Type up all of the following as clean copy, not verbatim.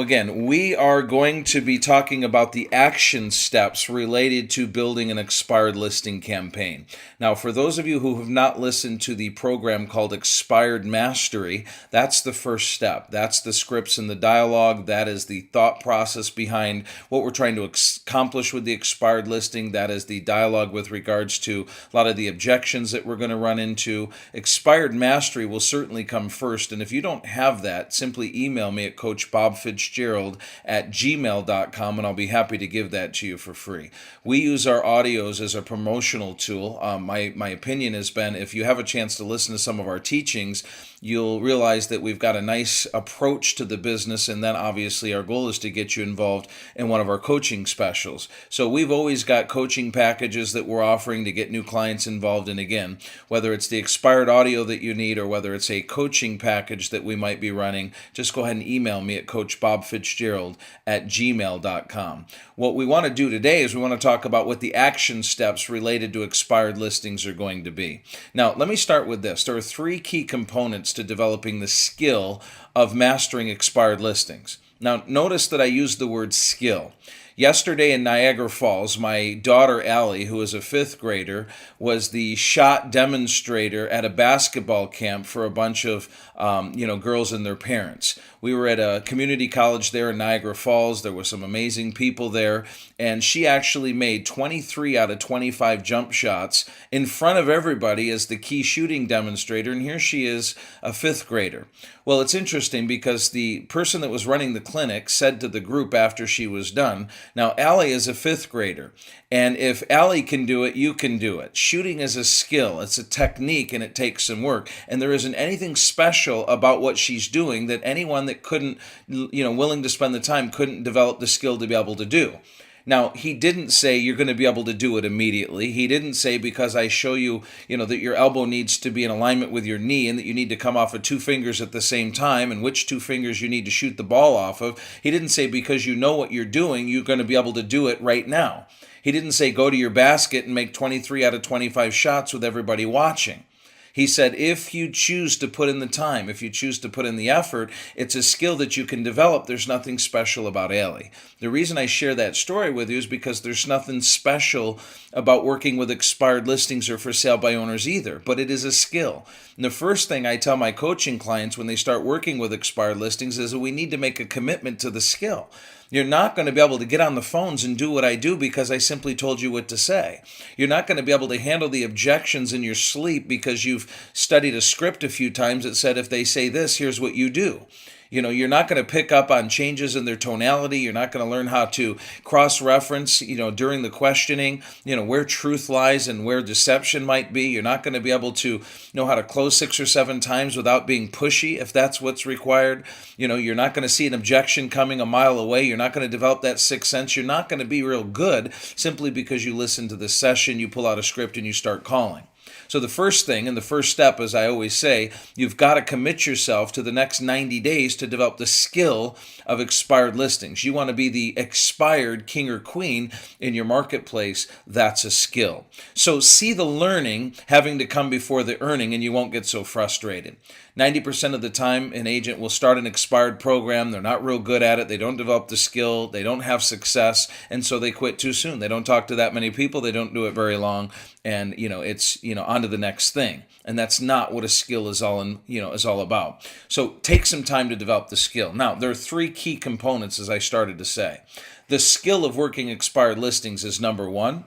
again, we are going to be talking about the action steps related to building an expired listing campaign. Now, for those of you who have not listened to the program called Expired Mastery, that's the first step. That's the scripts and the dialogue. That is the thought process behind what we're trying to accomplish with the expired listing. That is the dialogue with regards to a lot of the objections that we're going to run into. Expired Mastery will certainly come first, and if you don't have that, simply email me at coachbobfitzgerald@gmail.com, and I'll be happy to give that to you for free. We use our audios as a promotional tool. My opinion has been, if you have a chance to listen to some of our teachings, you'll realize that we've got a nice approach to the business, and then obviously our goal is to get you involved in one of our coaching specials. So we've always got coaching packages that we're offering to get new clients involved in. Again, whether it's the expired audio that you need or whether it's a coaching package that we might be running, just go ahead and email me at coachbobfitzgerald@gmail.com. What we want to do today is we want to talk about what the action steps related to expired listings are going to be. Now, let me start with this. There are three key components to developing the skill of mastering expired listings. Now, notice that I used the word skill. Yesterday in Niagara Falls, my daughter Allie, who is a fifth grader, was the shot demonstrator at a basketball camp for a bunch of girls and their parents. We were at a community college there in Niagara Falls. There were some amazing people there, and she actually made 23 out of 25 jump shots in front of everybody as the key shooting demonstrator, and here she is, a fifth grader. Well, it's interesting because the person that was running the clinic said to the group after she was done, now Allie is a fifth grader, and if Allie can do it, you can do it. Shooting is a skill, it's a technique, and it takes some work, and there isn't anything special about what she's doing that anyone that couldn't, willing to spend the time couldn't develop the skill to be able to do. Now, he didn't say you're going to be able to do it immediately. He didn't say because I show you, that your elbow needs to be in alignment with your knee and that you need to come off of two fingers at the same time and which two fingers you need to shoot the ball off of. He didn't say because you know what you're doing, you're going to be able to do it right now. He didn't say go to your basket and make 23 out of 25 shots with everybody watching. He said, if you choose to put in the time, if you choose to put in the effort, it's a skill that you can develop. There's nothing special about Allie. The reason I share that story with you is because there's nothing special about working with expired listings or for sale by owners either, but it is a skill. And the first thing I tell my coaching clients when they start working with expired listings is that we need to make a commitment to the skill. You're not going to be able to get on the phones and do what I do because I simply told you what to say. You're not going to be able to handle the objections in your sleep because you've studied a script a few times that said if they say this, here's what you do. You're not going to pick up on changes in their tonality. You're not going to learn how to cross-reference, during the questioning, where truth lies and where deception might be. You're not going to be able to know how to close 6 or 7 times without being pushy, if that's what's required. You're not going to see an objection coming a mile away. You're not going to develop that sixth sense. You're not going to be real good simply because you listen to the session, you pull out a script, and you start calling. So the first thing and the first step, as I always say, you've got to commit yourself to the next 90 days to develop the skill of expired listings. You want to be the expired king or queen in your marketplace. That's a skill. So see the learning having to come before the earning, and you won't get so frustrated. 90% of the time, an agent will start an expired program. They're not real good at it. They don't develop the skill. They don't have success, and so they quit too soon. They don't talk to that many people. They don't do it very long, and it's on to the next thing. And that's not what a skill is all about. So take some time to develop the skill. Now, there are three key components, as I started to say. The skill of working expired listings is number one,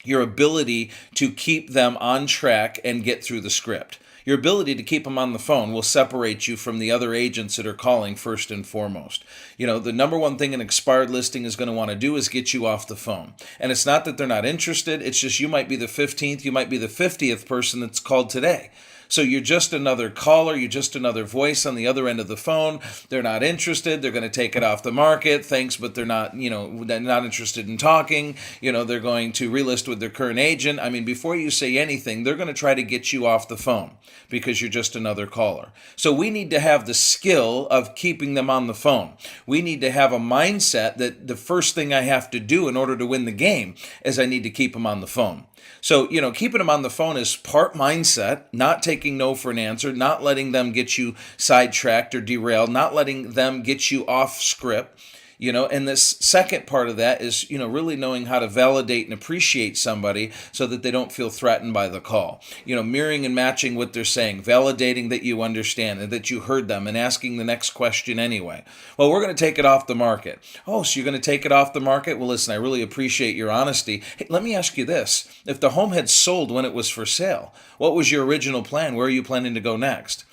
your ability to keep them on track and get through the script. Your ability to keep them on the phone will separate you from the other agents that are calling first and foremost. The number one thing an expired listing is going to want to do is get you off the phone. And it's not that they're not interested. It's just you might be the 15th, you might be the 50th person that's called today. So you're just another caller, you're just another voice on the other end of the phone. They're not interested, they're going to take it off the market, thanks, but they're not interested in talking. They're going to relist with their current agent. Before you say anything, they're going to try to get you off the phone because you're just another caller. So we need to have the skill of keeping them on the phone. We need to have a mindset that the first thing I have to do in order to win the game is I need to keep them on the phone. So, keeping them on the phone is part mindset, not taking taking no for an answer, not letting them get you sidetracked or derailed, not letting them get you off script. And this second part of that is, really knowing how to validate and appreciate somebody so that they don't feel threatened by the call. Mirroring and matching what they're saying, validating that you understand and that you heard them and asking the next question anyway. Well, we're going to take it off the market. Oh, so you're going to take it off the market? Well, listen, I really appreciate your honesty. Hey, let me ask you this. If the home had sold when it was for sale, what was your original plan? Where are you planning to go next?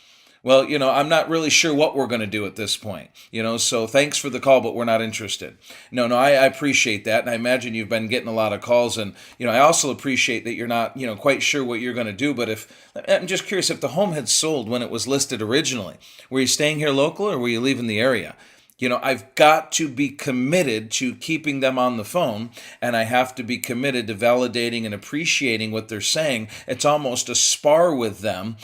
Well, I'm not really sure what we're going to do at this point, so thanks for the call, but we're not interested. No, I appreciate that. And I imagine you've been getting a lot of calls. And, I also appreciate that you're not, quite sure what you're going to do. But I'm just curious, if the home had sold when it was listed originally, were you staying here local or were you leaving the area? I've got to be committed to keeping them on the phone, and I have to be committed to validating and appreciating what they're saying. It's almost a spar with them,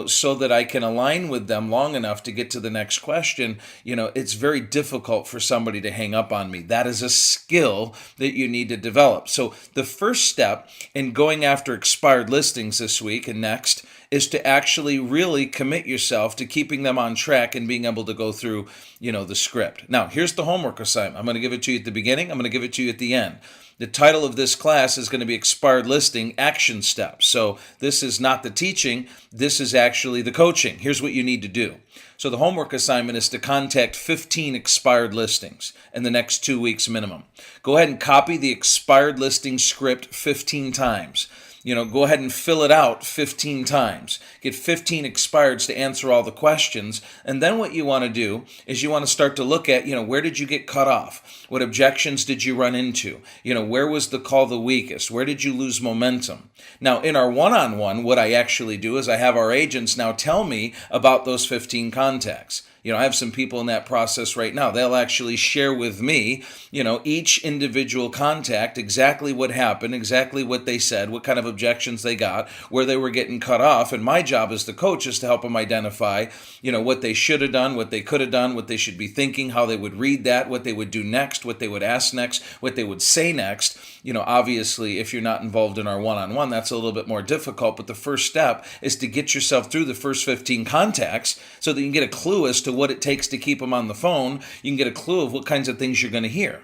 so that I can align with them long enough to get to the next question. It's very difficult for somebody to hang up on me. That is a skill that you need to develop. So the first step in going after expired listings this week and next is to actually really commit yourself to keeping them on track and being able to go through, the script. Now, here's the homework assignment. I'm going to give it to you at the beginning. I'm going to give it to you at the end. The title of this class is going to be Expired Listing Action Steps. So this is not the teaching. This is actually the coaching. Here's what you need to do. So the homework assignment is to contact 15 expired listings in the next 2 weeks minimum. Go ahead and copy the expired listing script 15 times. Go ahead and fill it out 15 times. Get 15 expireds to answer all the questions. And then what you want to do is you want to start to look at, where did you get cut off? What objections did you run into? Where was the call the weakest? Where did you lose momentum? Now, in our one-on-one, what I actually do is I have our agents now tell me about those 15 contacts. I have some people in that process right now. They'll actually share with me, each individual contact, exactly what happened, exactly what they said, what kind of objections they got, where they were getting cut off. And my job as the coach is to help them identify, what they should have done, what they could have done, what they should be thinking, how they would read that, what they would do next, what they would ask next, what they would say next. Obviously, if you're not involved in our one-on-one, that's a little bit more difficult. But the first step is to get yourself through the first 15 contacts so that you can get a clue as to what it takes to keep them on the phone. You can get a clue of what kinds of things you're going to hear.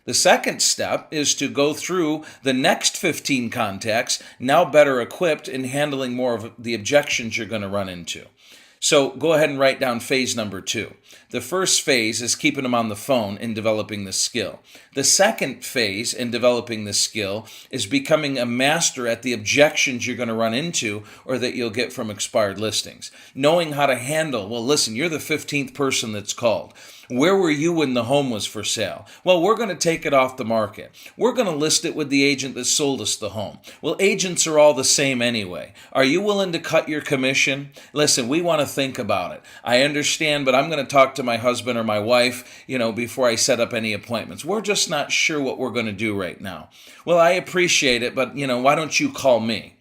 The second step is to go through the next 15 contacts, now better equipped in handling more of the objections you're going to run into. So go ahead and write down phase number 2. The first phase is keeping them on the phone and developing the skill. The second phase in developing the skill is becoming a master at the objections you're going to run into or that you'll get from expired listings. Knowing how to handle, well, listen, you're the 15th person that's called. Where were you when the home was for sale? Well, we're going to take it off the market. We're going to list it with the agent that sold us the home. Well, agents are all the same anyway. Are you willing to cut your commission? Listen, we want to think about it. I understand, but I'm going to talk to my husband or my wife, before I set up any appointments. We're just not sure what we're going to do right now. Well, I appreciate it, but, why don't you call me?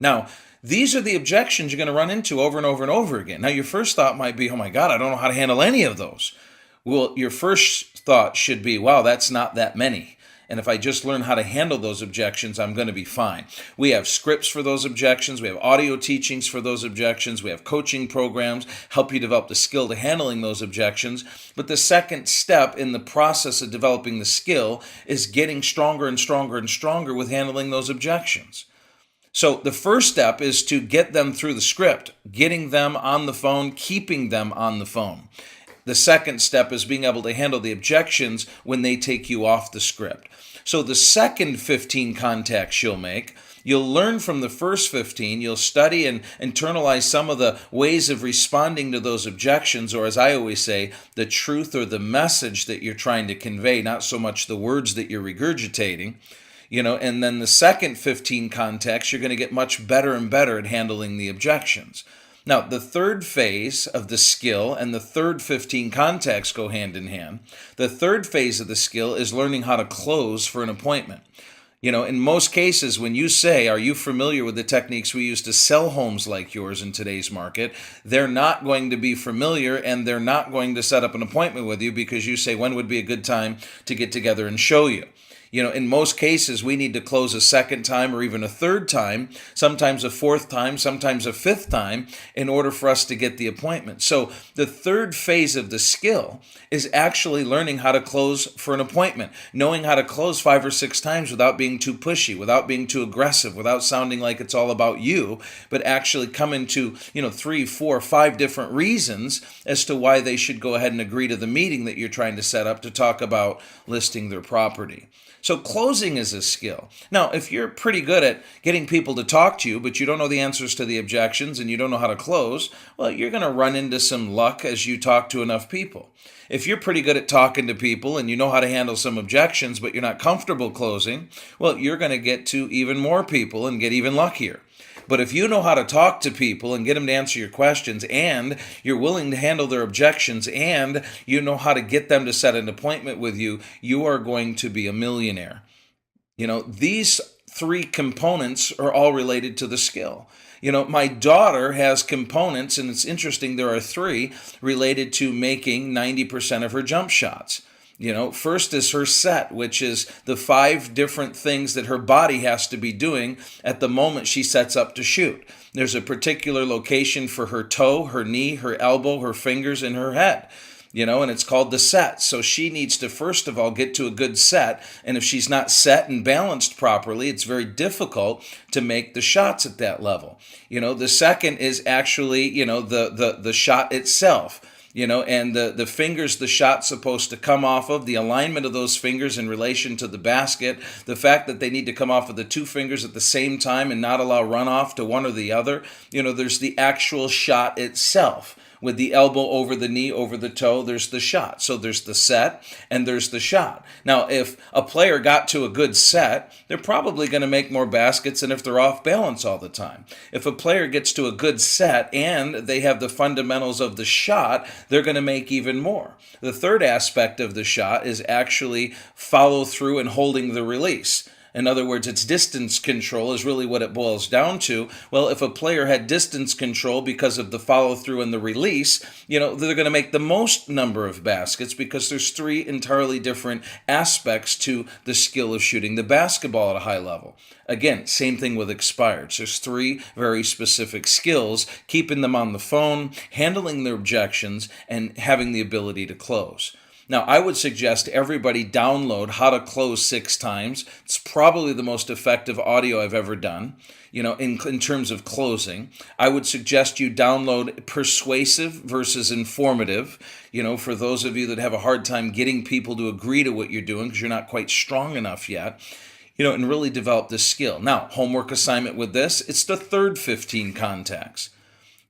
Now, these are the objections you're going to run into over and over and over again. Now, your first thought might be, oh my God, I don't know how to handle any of those. Well, your first thought should be, wow, that's not that many. And if I just learn how to handle those objections, I'm going to be fine. We have scripts for those objections. We have audio teachings for those objections. We have coaching programs, help you develop the skill to handling those objections. But the second step in the process of developing the skill is getting stronger and stronger and stronger with handling those objections. So the first step is to get them through the script, getting them on the phone, keeping them on the phone. The second step is being able to handle the objections when they take you off the script. So the second 15 contacts you'll make, you'll learn from the first 15, you'll study and internalize some of the ways of responding to those objections, or as I always say, the truth or the message that you're trying to convey, not so much the words that you're regurgitating. And then the second 15 contacts, you're going to get much better and better at handling the objections. Now, the third phase of the skill and the third 15 contacts go hand in hand. The third phase of the skill is learning how to close for an appointment. In most cases, when you say, are you familiar with the techniques we use to sell homes like yours in today's market, they're not going to be familiar and they're not going to set up an appointment with you because you say, when would be a good time to get together and show you? In most cases, we need to close a second time or even a third time, sometimes a fourth time, sometimes a fifth time, in order for us to get the appointment. So the third phase of the skill is actually learning how to close for an appointment, knowing how to close 5 or 6 times without being too pushy, without being too aggressive, without sounding like it's all about you, but actually coming to, 3, 4, 5 different reasons as to why they should go ahead and agree to the meeting that you're trying to set up to talk about listing their property. So closing is a skill. Now, if you're pretty good at getting people to talk to you, but you don't know the answers to the objections and you don't know how to close, well, you're going to run into some luck as you talk to enough people. If you're pretty good at talking to people and you know how to handle some objections, but you're not comfortable closing, well, you're going to get to even more people and get even luckier. But if you know how to talk to people and get them to answer your questions, and you're willing to handle their objections, and you know how to get them to set an appointment with you, you are going to be a millionaire. These 3 components are all related to the skill. My daughter has components, and it's interesting, there are 3 related to making 90% of her jump shots. First is her set, which is the 5 different things that her body has to be doing at the moment she sets up to shoot. There's a particular location for her toe, her knee, her elbow, her fingers, and her head. And it's called the set. So she needs to, first of all, get to a good set. And if she's not set and balanced properly, it's very difficult to make the shots at that level. The second is actually, the shot itself. And the fingers the shot's supposed to come off of, the alignment of those fingers in relation to the basket, the fact that they need to come off of the 2 fingers at the same time and not allow runoff to one or the other. There's the actual shot itself. With the elbow over the knee, over the toe, there's the shot. So there's the set and there's the shot. Now, if a player got to a good set, they're probably going to make more baskets than if they're off balance all the time. If a player gets to a good set and they have the fundamentals of the shot, they're going to make even more. The third aspect of the shot is actually follow through and holding the release. In other words, it's distance control is really what it boils down to. Well, if a player had distance control because of the follow through and the release, they're going to make the most number of baskets because there's 3 entirely different aspects to the skill of shooting the basketball at a high level. Again, same thing with expireds. There's 3 very specific skills, keeping them on the phone, handling their objections, and having the ability to close. Now, I would suggest everybody download How to Close 6 Times. It's probably the most effective audio I've ever done, in terms of closing. I would suggest you download Persuasive versus Informative, for those of you that have a hard time getting people to agree to what you're doing because you're not quite strong enough yet, and really develop this skill. Now, homework assignment with this, it's the third 15 contacts.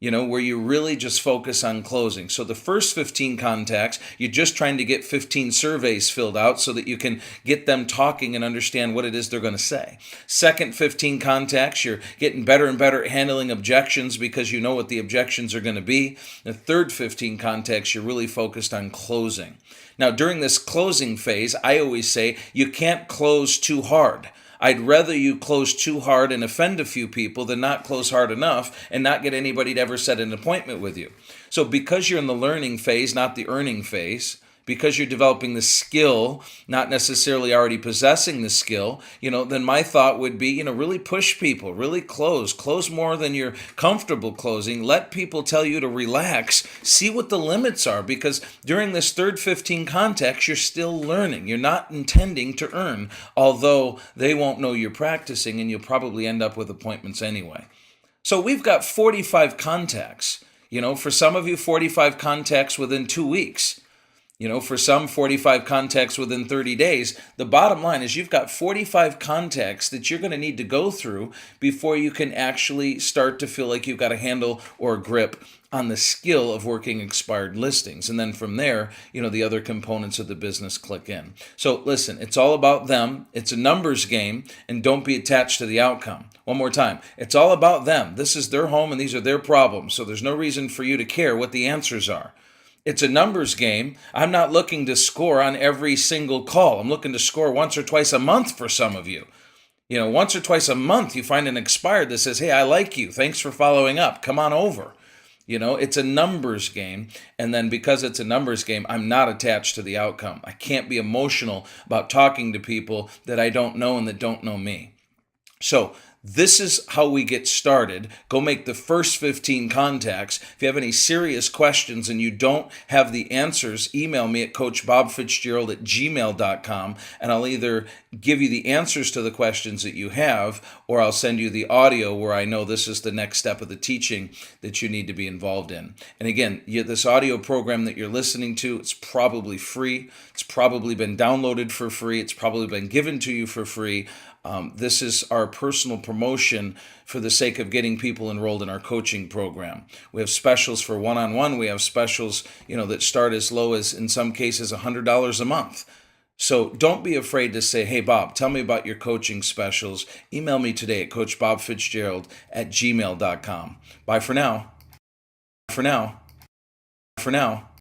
Where you really just focus on closing. So the first 15 contacts, you're just trying to get 15 surveys filled out so that you can get them talking and understand what it is they're going to say. Second 15 contacts, you're getting better and better at handling objections because you know what the objections are going to be. The third 15 contacts, you're really focused on closing. Now, during this closing phase, I always say you can't close too hard. I'd rather you close too hard and offend a few people than not close hard enough and not get anybody to ever set an appointment with you. So because you're in the learning phase, not the earning phase, because you're developing the skill, not necessarily already possessing the skill, then my thought would be, really push people, really close more than you're comfortable closing. Let people tell you to relax, see what the limits are, because during this third 15 contacts, you're still learning. You're not intending to earn, although they won't know you're practicing and you'll probably end up with appointments anyway. So we've got 45 contacts. For some of you, 45 contacts within 2 weeks. For some, 45 contacts within 30 days. The bottom line is you've got 45 contacts that you're going to need to go through before you can actually start to feel like you've got a handle or a grip on the skill of working expired listings. And then from there, the other components of the business click in. So listen, it's all about them. It's a numbers game, and don't be attached to the outcome. One more time. It's all about them. This is their home and these are their problems. So there's no reason for you to care what the answers are. It's a numbers game. I'm not looking to score on every single call. I'm looking to score once or twice a month for some of you. Once or twice a month you find an expired that says, hey, I like you. Thanks for following up. Come on over. It's a numbers game. And then because it's a numbers game, I'm not attached to the outcome. I can't be emotional about talking to people that I don't know and that don't know me. So this is how we get started. Go make the first 15 contacts. If you have any serious questions and you don't have the answers, email me at coachbobfitzgerald@gmail.com, and I'll either give you the answers to the questions that you have, or I'll send you the audio where I know this is the next step of the teaching that you need to be involved in. And again, this audio program that you're listening to, it's probably free. It's probably been downloaded for free. It's probably been given to you for free. This is our personal promotion for the sake of getting people enrolled in our coaching program. We have specials for one-on-one. We have specials, that start as low as, in some cases, $100 a month. So don't be afraid to say, hey, Bob, tell me about your coaching specials. Email me today at coachbobfitzgerald@gmail.com. Bye for now. For now.